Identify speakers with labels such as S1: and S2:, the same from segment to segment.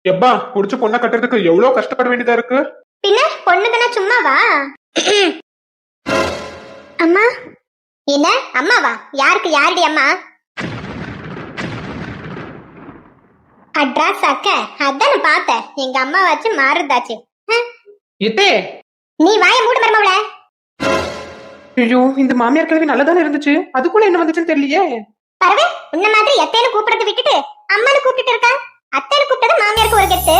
S1: எப்பா புடிச்ச பொண்ணை கட்டுறதுக்கு எவ்வளவு கஷ்டப்பட வேண்டியதா இருக்கு.
S2: பின்ன பொண்ணுதானே சும்மாவா? அம்மா. என்ன அம்மாவா? யாருக்கு யாருடி அம்மா? அட்ராஸ் அக்க அதான பார்த்தேன். எங்க அம்மா வச்சு மாறுதாச்சு.
S1: எத்தே
S2: நீ வாய மூடு மருமவள.
S1: ஐயோ இந்த மாமியார் கிழவி நல்லதானே இருந்துச்சு, அதுக்குள்ள என்ன வந்துச்சுன்னு தெரியலையே.
S2: பரவே உன்ன மாதிரி எத்தேன்னு கூப்பிடுறத விட்டுட்டு அம்மானு கூப்பிட்டு இருக்கா. அத்தேன்னு கூப்பிட்டது மாமியாருக்கு ஒரு கெத்து.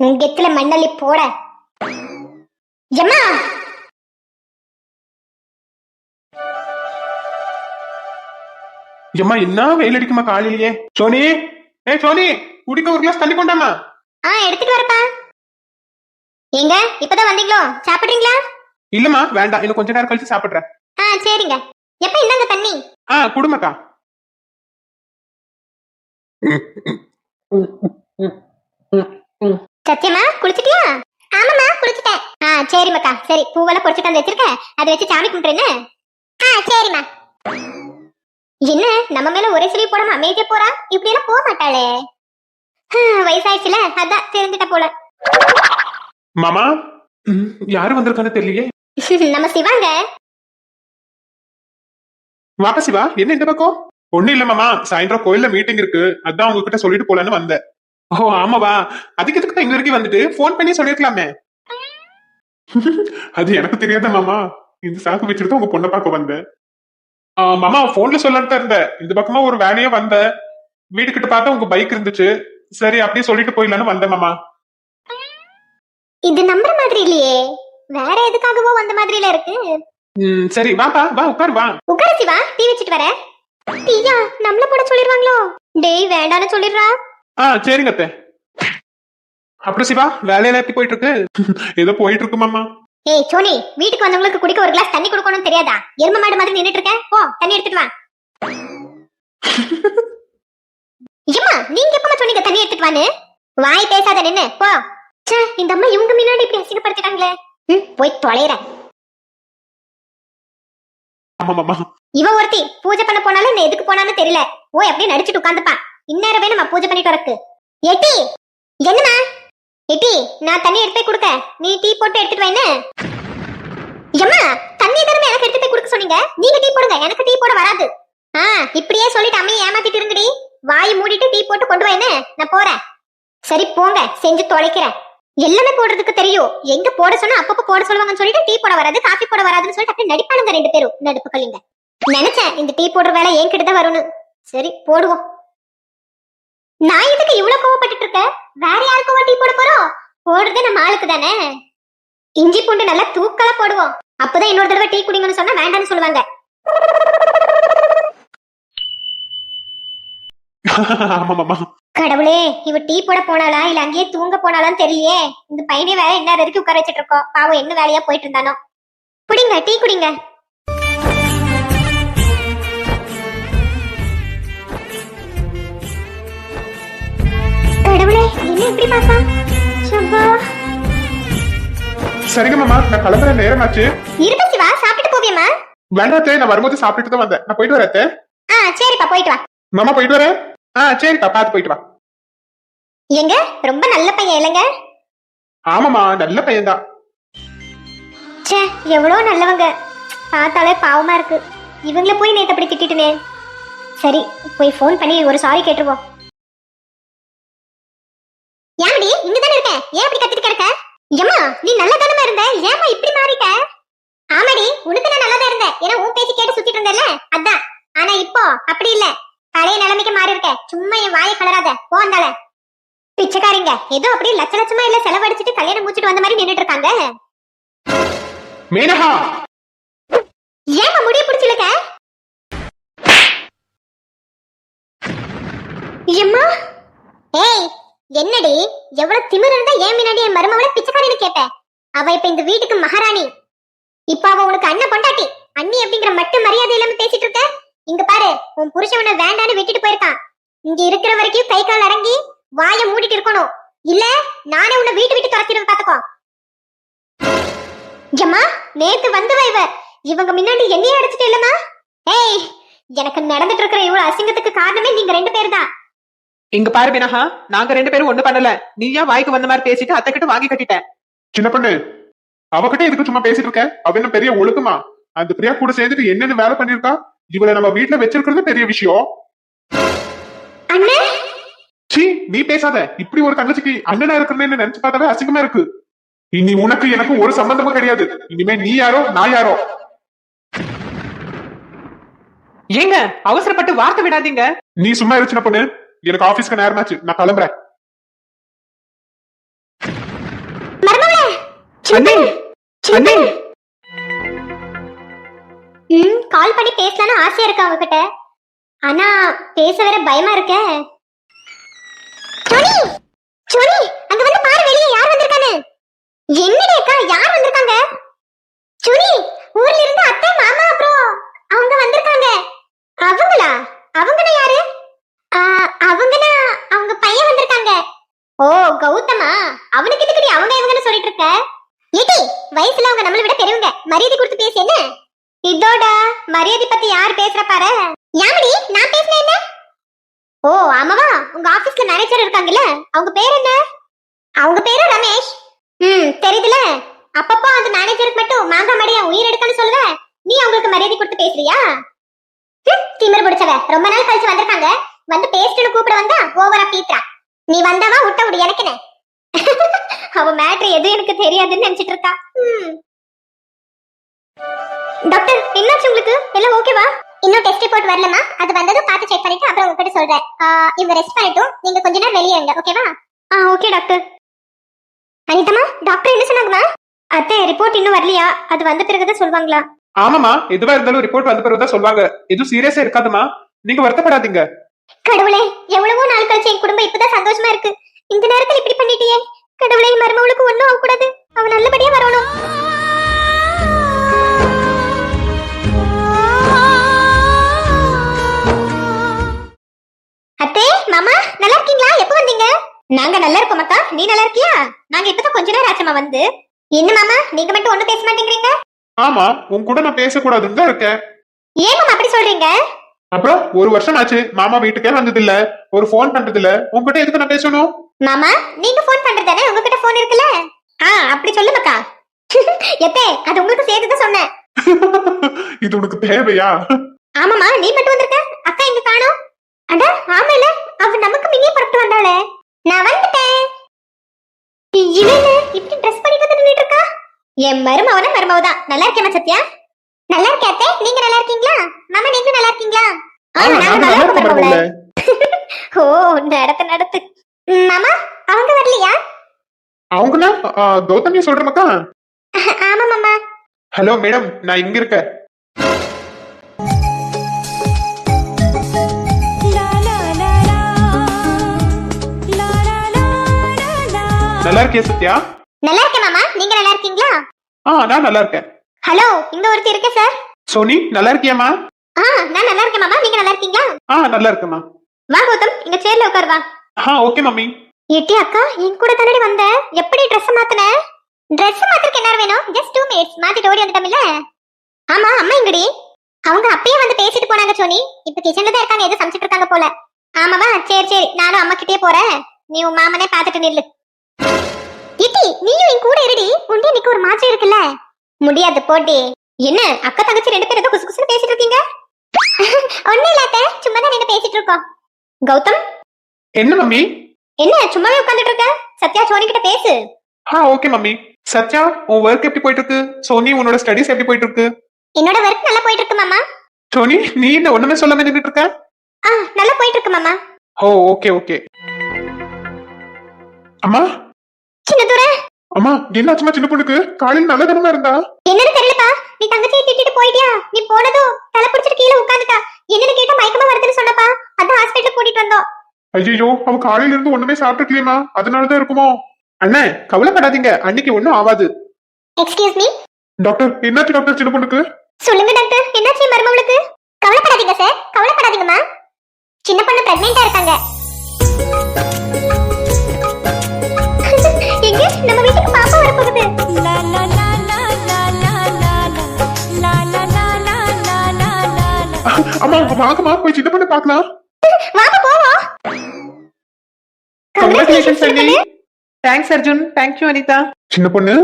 S2: உன் கெத்துல மண்ணள்ளி போட. எம்மா
S1: எம்மா என்ன வெயில் அடிக்குமா காலையிலேயே. சோனி, சோனி, குடிக்க ஒரு கிளாஸ் தண்ணி கொண்டாமா.
S2: எடுத்துட்டு வரப்பா. எங்க இப்பதான் வந்தீங்களோ? சாப்பிடுறீங்களா?
S1: இல்லம்மா வேண்டாம், இன்னும் கொஞ்ச நேரம் கழிச்சு சாப்பிடுறேன்.
S2: சரிங்க. எப்ப இந்தாங்க தண்ணி.
S1: குடும்பக்கா.
S2: சத்தியமா குளிச்சிட்டியா? ஆமாமா குளிச்சிட்டேன். சரி மக்கா, சரி பூவெல்லாம் பொறிச்சுட்டு வந்து வச்சிருக்கேன், அதை வச்சு சாமி கும்பிட்டுறேன்னு. சரிம்மா. என்ன நம்ம மேல ஒரே சொல்லி போடாம அமைதியா போறா? இப்படி எல்லாம் போக மாட்டாளே. வயசாயிடுச்சுல அதான் தெரிஞ்சுட்ட போல.
S1: மாமா யாரு வந்திருக்கான்னு தெரியலையே.
S2: நம்ம சிவாங்க.
S1: வாப்பா சிவா, என்ன இந்த பக்கம்? ஒண்ணு இல்ல மாமா, சாயந்தரம் கோயில்ல மீட்டிங் இருக்கு, அதான் உங்ககிட்ட சொல்லிட்டு போலான்னு வந்தேன். ஓ ஆமாவா, அதுக்கு எதுக்கு இங்க வரைக்கும் வந்துட்டு போன் பண்ணி சொல்லிருக்கலாமே. அது எனக்கு தெரியாத மாமா, இந்த சாக்கு வச்சுட்டு உங்க பொண்ணை பார்க்க வந்தேன். மாமா போன்ல சொல்லத்தான் இருந்தேன், இந்த பக்கமா ஒரு வேலையா வந்தேன். வீடு கிட்ட பார்த்தா உங்க பைக் இருந்துச்சு, சரி அப்படியே சொல்லிட்டு போயிடலான்னு வந்தேன் மாமா.
S2: இது நம்புற மாதிரி இல்லையே, வேற எதுக்காகவோ வந்த மாதிரில இருக்கு.
S1: சரி வாப்பா, வா உட்காரு, வா
S2: உட்காரு சிவா, டீ வச்சிட்டு வர. டீயா நம்மள போட சொல்லிருவாங்களோ? டேய் வேண்டான்னு சொல்லிடுறா.
S1: சரிங்க அத்தை. அப்புறம் சிவா வேலையில எப்படி போயிட்டு இருக்கு? ஏதோ போயிட்டு இருக்கு மாமா.
S2: ஏய் சோனி, வீட்டுக்கு வந்தவங்களுக்கு குடிக்க ஒரு கிளாஸ் தண்ணி கொடுக்கணும்னு தெரியாதா? எரும மாடு மாதிரி நின்னுட்டு இருக்க, போ தண்ணி எடுத்துட்டு வா. ஏம்மா நீங்க எப்பமா சொன்னீங்க தண்ணி எடுத்துட்டு வான்னு? வாய் பேசாத நின்னு போ. ச்சே, இந்த அம்மா இவங்க முன்னாடி இப்படி அசிங்கப்படுத்திட்டாங்களே. போய் தொலைறேன்.
S1: ஆமா மாமா.
S2: இவ ஒருத்தி பூஜை பண்ண போனாலும் என்ன எதுக்கு போனான்னு தெரியல. ஓய் அப்படியே நடிச்சுட்டு உட்காந்துப்பா. இந்நேரம் வேணுமா பூஜை பண்ணிட்டு வரக்கு? எட்டி என்னமா? எட்டி நான் தண்ணி எடுத்து போய் கொடுக்க, நீ டீ போட்டு எடுத்துட்டு வாங்க. ஏம்மா தண்ணி தானே எனக்கு எடுத்து போய் கொடுக்க சொன்னீங்க, நீங்க டீ போடுங்க, எனக்கு டீ போட வராது. இப்படியே சொல்லிட்டு அம்மையை ஏமாத்திட்டு இருங்கடி. வாய் மூடிட்டு டீ போட்டு கொண்டு வாங்க, நான் போறேன். சரி போங்க, செஞ்சு தொலைக்கிறேன். எல்லாமே போடுறதுக்கு தெரியும், எங்க போட சொன்னா அப்பப்ப போட சொல்லுவாங்கன்னு சொல்லிட்டு டீ போட வராது காஃபி போட வராதுன்னு சொல்லிட்டு அப்படியே நடிப்பானுங்க ரெண்டு பேரும் நடிப்பு கலிங்க. நினைச்சேன் இந்த டீ போடுற வேலை என் கிட்ட தான் வரும்னு. சரி போடுவோம். நான் இதுக்கு இவ்வளவு கோவப்பட்டு இருக்கேன், வேற யாருக்கும் டீ போட போறோம்? போடுறது நம்ம ஆளுக்கு தானே. இஞ்சி பூண்டு நல்லா தூக்கலா போடுவோம், அப்பதான் இன்னொரு தடவை டீ குடிங்கன்னு சொன்னா வேண்டாம்னு சொல்லுவாங்க. கடவுளே, இவ டீ போட போனாலா இல்ல அங்கேயே தூங்க போனாலான்னு தெரியலையே. இந்த பையனே வேற என்ன வரைக்கும் உட்கார வச்சிட்டு இருக்கோம், பாவம் என்ன வேலையா போயிட்டு இருந்தானோ. குடிங்க டீ குடிங்க. கடவுளே என்ன இப்படி பார்த்தா? சப்பா.
S1: சரிங்க மாமா, நான் கிளம்புற நேரம் ஆச்சு.
S2: இருப்ப சிவா, சாப்பிட்டு போவியம்மா?
S1: வேண்டாத்தே, நான் வரும்போது சாப்பிட்டுட்டு தான் வந்தேன், நான் போயிட்டு வரேன்.
S2: சரிப்பா போயிட்டு வா.
S1: மாமா போயிட்டு வரேன். சரிப்பா பார்த்து போயிட்டு வா.
S2: எங்க ரொம்ப நல்ல பையன் இல்லங்க?
S1: ஆமாமா நல்ல பையன் தான்.
S2: ச்சே எவ்வளவு நல்லவங்க, பார்த்தாலே பாவமா இருக்கு. இவங்கள போய் நேத்து அப்படி திட்டிட்டுனே. சரி போய் போன் பண்ணி ஒரு சாரி கேட்டுருவோம். ஏன்டி இங்க தானே இருக்க, ஏன் இப்படி கத்திட்டு கிடக்க? ஏம்மா நீ நல்ல தானமா இருந்த, ஏமா இப்படி மாறிட்ட? ஆமாடி உனக்கு நான் நல்லதா இருந்தேன், ஏன்னா உன் பேசி கேட்டு சுத்திட்டு இருந்தேன்ல அதான். ஆனா இப்போ அப்படி இல்ல, பழைய நிலைமைக்கு மாறி இருக்க. சும்மா என் வாயை கலராத, போந்தால. பிச்சைக்காரிங்க ஏதோ அப்படி லட்ச லட்சமா இல்ல செலவடிச்சிட்டு கல்யாணம் முடிச்சிட்டு வந்த மாதிரி நின்னுட்டு இருக்காங்க.
S1: மேனகா
S2: ஏமா முடிய பிடிச்சிருக்க? எம்மா ஏய் என்னடி, எவ்வளவு திமிரு இருந்தா ஏன் முன்னாடி என் மருமவளை பிச்சைக்காரின்னு கேட்ட? அவ இப்ப இந்த வீட்டுக்கு மகாராணி. இப்ப அவ உனக்கு அண்ணன் பொண்டாட்டி. அண்ணி அப்படிங்கிற மட்டும் மரியாதை இல்லாம பேசிட்டு இருக்க. இங்க பாரு, உன் புருஷன் உன்னை வேண்டான்னு விட்டுட்டு போயிருக்கான். இங்க இருக்கிற வரைக்கும் கை கால் அடங்கி வாயை மூடிட்டு இருக்கணும், இல்ல நானே உன்னை வீட்டு விட்டு துரத்திடுவேன் பாத்துக்கோ. ஜம்மா நேத்து வந்தவ இவ, இவங்க முன்னாடி என்னையே அடிச்சிட்டு இல்லமா? ஏய் எனக்கு நடந்துட்டு இருக்கிற இவ்வளவு அசிங்கத்துக்கு காரணமே நீங்க 2 பேர் தான்.
S3: இங்க பாரு பினஹா, நாங்க 2 பேரும் ஒண்ணு பண்ணல. நீயா வாய்க்கு வந்த மாதிரி பேசிட்டு அத்தை கிட்ட வாங்கி கட்டிட்ட.
S1: சின்ன பொண்ணு, அவகிட்ட எதுக்கு சும்மா பேசிட்டு இருக்க? அவ என்ன பெரிய ஒழுக்கமா? அந்த பிரியா கூட சேர்ந்துட்டு என்னென்ன வேலை பண்ணிருக்கா? இவளை நம்ம வீட்டுல வச்சிருக்கிறது பெரிய விஷயம்.
S2: அண்ணே,
S1: சீ, நீ பேசாத. இப்படி ஒரு தங்கச்சிக்கு அண்ணனா இருக்கிறேன்னு நினைச்சு பார்த்தாவே அசிங்கமா இருக்கு. இனி உனக்கு எனக்கு ஒரு சம்பந்தமும் கிடையாது. இனிமே நீ யாரோ நான் யாரோ.
S3: ஏங்க அவசரப்பட்டு வார்த்தை விடாதீங்க.
S1: நீ சும்மா இருச்சுன பொண்ணு. எனக்கு ஆபீஸ்க்கு நேரமாச்சு, நான் கிளம்புறேன்.
S2: மருமகளே,
S3: அண்ணே, அண்ணே.
S2: கால் பண்ணி பேசலாம்னு ஆசையா இருக்கு அவங்க கிட்ட. ஆனா பேச வேற பயமா இருக்கே. சோனி, சோனி, அங்க வந்து பாரு, வெளியே யார் வந்திருக்கானு. என்னடி அக்கா, யார் வந்திருக்காங்க? சோனி, ஊர்ல இருந்து அத்தை மாமா அப்புறம் அவங்க வந்திருக்காங்க. அவங்களா? அவங்கனா யாரு? அவங்கனா அவங்க பையன் வந்திருக்காங்க. ஓ, கௌதமா. அவனுக்கு எதுக்குடி அவங்க இவங்கன்னு சொல்லிட்டு இருக்க? ஏடி, வயசுல அவங்க நம்மளை விட பெரியவங்க, மரியாதை கொடுத்து பேசு. என்ன இதோட மரியாதை பத்தி யார் பேசுற பாரு. யாமடி, நான் பேசுனேன் என்ன? ஓ ஆமாவா, உங்க ஆபீஸ்ல மேனேஜர் இருக்காங்கல்ல, அவங்க பேர் என்ன? அவங்க பேரு ரமேஷ். தெரியுதுல. அப்பப்போ அந்த மேனேஜருக்கு மட்டும் மாங்கா மடியா உயிர் எடுக்கன்னு சொல்லுவ. நீ அவங்களுக்கு மரியாதை கொடுத்து பேசுறியா? திமிரு பிடிச்சவ. ரொம்ப நாள் கழிச்சு வந்திருக்காங்க, வந்து பேஸ்ட்னு கூப்பிட வந்தா ஓவரா பீத்ரா. நீ வந்தாவா விட்ட விடு, எனக்கு என்ன? அவ மேட்ரு எதுவும் எனக்கு தெரியாதுன்னு நினைச்சிட்டு இருக்கா. டாக்டர், என்னாச்சு உங்களுக்கு? எல்லாம் ஓகேவா? இன்னும் டெஸ்ட் ரிப்போர்ட் வரலமா, அது வந்ததும் பார்த்து செக் பண்ணிட்டு அப்புறம் உங்ககிட்ட சொல்றேன். இவங்க ரெஸ்ட் பண்ணிட்டும் நீங்க கொஞ்ச நேரம் வெளியே இருங்க, ஓகேவா? Okay doctor. அனிதம்மா, டாக்டர் என்ன சொன்னாங்கம்மா? அத்தை, ரிப்போர்ட் இன்னும் வரலையா, அது வந்த பிறகுதான் சொல்வாங்களா?
S1: ஆமாமா, எதுவா இருந்தாலும் ரிப்போர்ட் வந்த பிறகுதான் சொல்வாங்க. எதுவும் சீரியஸா இருக்காதுமா, நீங்க வருத்தப்படாதீங்க.
S2: கடவுளே, எவ்வளவோ நாள் கழிச்சு என் குடும்பம் இப்பதான் சந்தோஷமா இருக்கு. இந்த நேரத்துல இப்படி பண்ணிட்டியே கடவுளே. மருமகளுக்கு ஒண்ணும் ஆக கூடாது, அவன் நல்லபடியா வரணும். அத்தே, மாமா, நல்லா இருக்கீங்களா? எப்ப வந்தீங்க? நாங்க நல்லா இருக்கோம் அக்கா, நீ நல்லா இருக்கியா? நாங்க இப்பதான் கொஞ்ச நேரம் ஆச்சுமா வந்து. என்ன மாமா, நீங்க மட்டும் ஒண்ணும் பேச மாட்டேங்கிறீங்க?
S1: ஆமா, உன் கூட நான் பேசக்கூடாதுன்னு தான் இருக்கேன்.
S2: ஏன் மாமா அப்படி சொல்றீங்க?
S1: அப்புறம் 1 வருஷம் ஆச்சு, மாமா வீட்டுக்கே வந்தது இல்ல, ஒரு போன் பண்றது இல்ல. உங்ககிட்ட எதுக்கு நான் பேசணும்?
S2: மாமா, நீங்க போன் பண்றதானே, உங்ககிட்ட போன் இருக்குல்ல. அப்படி சொல்லுங்கக்கா. எப்பே, அது உங்களுக்கு சேர்த்துதான் சொன்னேன்.
S1: இது உனக்கு தேவையா?
S2: ஆமாமா, நீ மட்டும் வந்திருக்க, அக்கா இங்க காணோம். அட ஆமால, அவ நமக்கு முன்னே புறப்பட்டு வந்தாளே. நான் வந்துட்டேன். இவனே இப்படி ட்ரெஸ் பண்ணி வந்து நின்னுட்டு இருக்கா. என் மருமவதான். நல்லா இருக்கேமா சத்யா? நல்லா இருக்கேன் அத்தை, நீங்க நல்லா இருக்கீங்களா? மாமா, நீங்க நல்லா இருக்கீங்களா? நாங்க நல்லா இருக்கோம். ஓ, நடத்து. மாமா, அவங்க வரலையா?
S1: அவங்களா? கௌதமியா சொல்ற மக்கா?
S2: ஆமா மாமா.
S1: ஹலோ மேடம், நான் இங்க இருக்கேன். நல்லா இருக்கியா சத்யா?
S2: நல்லா இருக்கேன் மாமா, நீங்க நல்லா இருக்கீங்களா?
S1: நான் நல்லா இருக்கேன்.
S2: ஹலோ, இங்க ஒருத்தி இருக்கே சார்.
S1: சோனி, நல்லா இருக்கியாமா?
S2: நான் நல்லா இருக்கேன் மாமா, நீங்க நல்லா இருக்கீங்களா?
S1: நல்லா இருக்கேம்மா.
S2: வா கௌதம், இங்க சேர்ல உட்கார் வா.
S1: Okay mummy.
S2: ஏட்டி அக்கா, என் கூட தானடி வந்த, எப்படி Dress மாத்துன? Dress மாத்துறதுக்கு என்ன வேணும்? just 2 minutes மாத்திட்டு ஓடி வந்துட்டோம்ல. ஆமா, அம்மா எங்கடி? அவங்க அப்பயே வந்து பேசிட்டு போனாங்க சோனி. இப்ப கிச்சன்ல தான் இருக்காங்க, ஏதோ சமைச்சிட்டு இருக்காங்க போல. ஆமாவா, சரி, நானும் அம்மா கிட்டே போறேன், நீ உன் மாமனே பாத்துட்டு நில்லு. இட்டி, நீயும் என் கூட இருடி, உண்டே நிக்க ஒரு மாற்றம் இருக்குல்ல. முடியாது போட்டி. என்ன அக்கா தங்கச்சி 2 பேரும் ஏதோ குசு குசுன்னு பேசிட்டு இருக்கீங்க? ஒண்ணு இல்லாத, சும்மா தான் நீங்க பேசிட்டு இருக்கோம். கௌதம்,
S1: என்ன மம்மி?
S2: என்ன சும்மாவே உட்கார்ந்துட்டு இருக்க? சத்யா, சோனி கிட்ட பேசு.
S1: Okay mummy. சத்யா, உன் ஒர்க் எப்படி போயிட்டு இருக்கு? சோனி, உன்னோட ஸ்டடீஸ் எப்படி போயிட்டு இருக்கு?
S2: என்னோட ஒர்க் நல்லா போயிட்டு இருக்கு மாமா.
S1: சோனி, நீ என்ன ஒண்ணுமே சொல்லாம நின்னுட்டு இருக்க?
S2: நல்லா போயிட்டு இருக்கு மாமா.
S1: ஓகே. அம்மா,
S2: சின்ன துரை.
S1: அம்மா, என்னாச்சுமா சின்ன பொண்ணுக்கு? காலையில நல்ல தினமா இருந்தா.
S2: என்னன்னு தெரியலப்பா, நீ தங்கச்சியை திட்டிட்டு போயிட்டியா? நீ போனதும் தலை பிடிச்சிட்டு கீழே உட்காந்துட்டா. என்னன்னு கேட்டா மயக்கமா வருதுன்னு சொன்னப்பா, அதான் ஹாஸ்பிட்டல் கூட்டிட்டு வந்தோம்.
S1: ஐயோ, அவ காலையில இருந்து ஒண்ணுமே சாப்பிட்டுக்கலையமா, அதனாலதான் இருக்குமோ? அண்ணே, கவலைப்படாதீங்க, அன்னைக்கு ஒண்ணும் ஆகாது.
S2: Excuse me
S1: doctor. என்னாச்சு டாக்டர் சின்ன பொண்ணுக்கு?
S2: சொல்லுங்க டாக்டர், என்னாச்சு மருமகளுக்கு? கவலைப்படாதீங்க சார், கவலைப்படாதீங்கம்மா. சின்ன பொண்ணு பிரெக்னெண்டா இருக்காங்க. எங்க நம்ம வீட்டுக்கு பாப்பா வர போகுது.
S1: அம்மா வாங்கம்மா போய் சின்ன பொண்ணு பார்க்கலாம்.
S2: வாங்க போவோம்.
S3: கங்க்ராச்சுலேஷன்ஸ் அண்ணி. தேங்க்ஸ் அர்ஜுன். தேங்க்யூ அனிதா.
S1: சின்ன பொண்ணு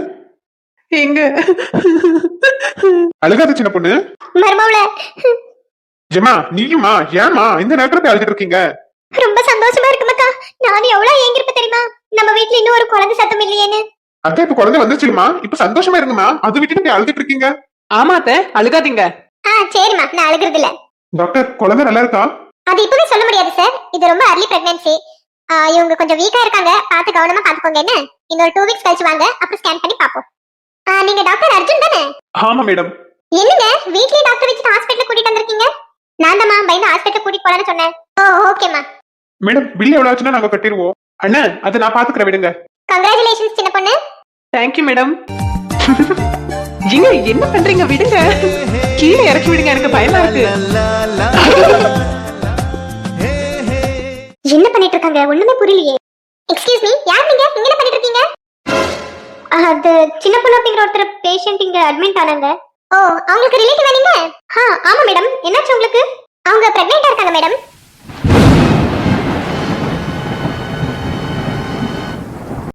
S3: எங்க
S1: அழுகாத சின்ன பொண்ணு.
S2: மர்மவுல
S1: ஜெமா நீயுமா ஏமா இந்த நேரத்துல போய் அழுதுட்டு இருக்கீங்க?
S2: ரொம்ப சந்தோஷமா இருக்கு மக்கா. நானும் எவ்வளவு ஏங்கிருப்ப தெரியுமா, நம்ம வீட்ல இன்னும் ஒரு குழந்தை சத்தம் இல்லையேன்னு.
S1: அக்கா இப்ப குழந்தை வந்துச்சுமா, இப்ப சந்தோஷமா இருங்கம்மா. அது விட்டுட்டு போய் அழுதுட்டு இருக்கீங்க.
S3: ஆமா அத்தை, அழுகாதீங்க.
S2: சரிம்மா, நான் அழுகுறது இல்ல.
S1: டாக்டர் குழந்தை நல்லா இருக்கா?
S2: அது இப்பவே சொல்ல முடியாது சார். இது ரொம்ப அர்லி பிரெக்னன்சி. இவங்க கொஞ்சம் வீக்கா இருக்காங்க, பார்த்து கவனமா பாத்துக்கோங்க. என்ன இன்னொரு 2 வீக்ஸ் கழிச்சு வாங்க, அப்புறம் ஸ்கேன் பண்ணி பாப்போம். நீங்க டாக்டர் அர்ஜுன் தானே?
S1: ஆமா மேடம்.
S2: என்னங்க வீட்லயே டாக்டர் வச்சுட்டு ஹாஸ்பிடல் கூட்டிட்டு வந்திருக்கீங்க? நான் தான்மா பயந்து ஹாஸ்பிடல் கூட்டிட்டு போலான்னு சொன்னேன். ஓகேமா
S1: மேடம் பில் எவ்வளவு ஆச்சுன்னா நாங்க கட்டிடுவோம். அண்ணா அதை நான் பாத்துக்கிறேன் விடுங்க.
S2: கங்க்ராச்சுலேஷன்ஸ் சின்ன பொண்ணு.
S3: Thank you madam. நீங்க என்ன பண்றீங்க? விடுங்க, கீழே இறக்கி விடுங்க, எனக்கு பயமா இருக்கு.
S2: என்ன பண்ணிட்டு இருக்காங்க ஒண்ணுமே புரியலையே. எக்ஸ்கியூஸ் மீ, யார் நீங்க? இங்க என்ன பண்ணிட்டு இருக்கீங்க? அது சின்ன பொண்ணு அப்படிங்கிற ஒருத்தர் பேஷண்ட் இங்க அட்மிட் ஆனாங்க. அவங்களுக்கு ரிலேட்டிவ் நீங்க? ஆமா மேடம். என்னாச்சு உங்களுக்கு? அவங்க பிரெக்னெண்டா இருக்காங்க மேடம்.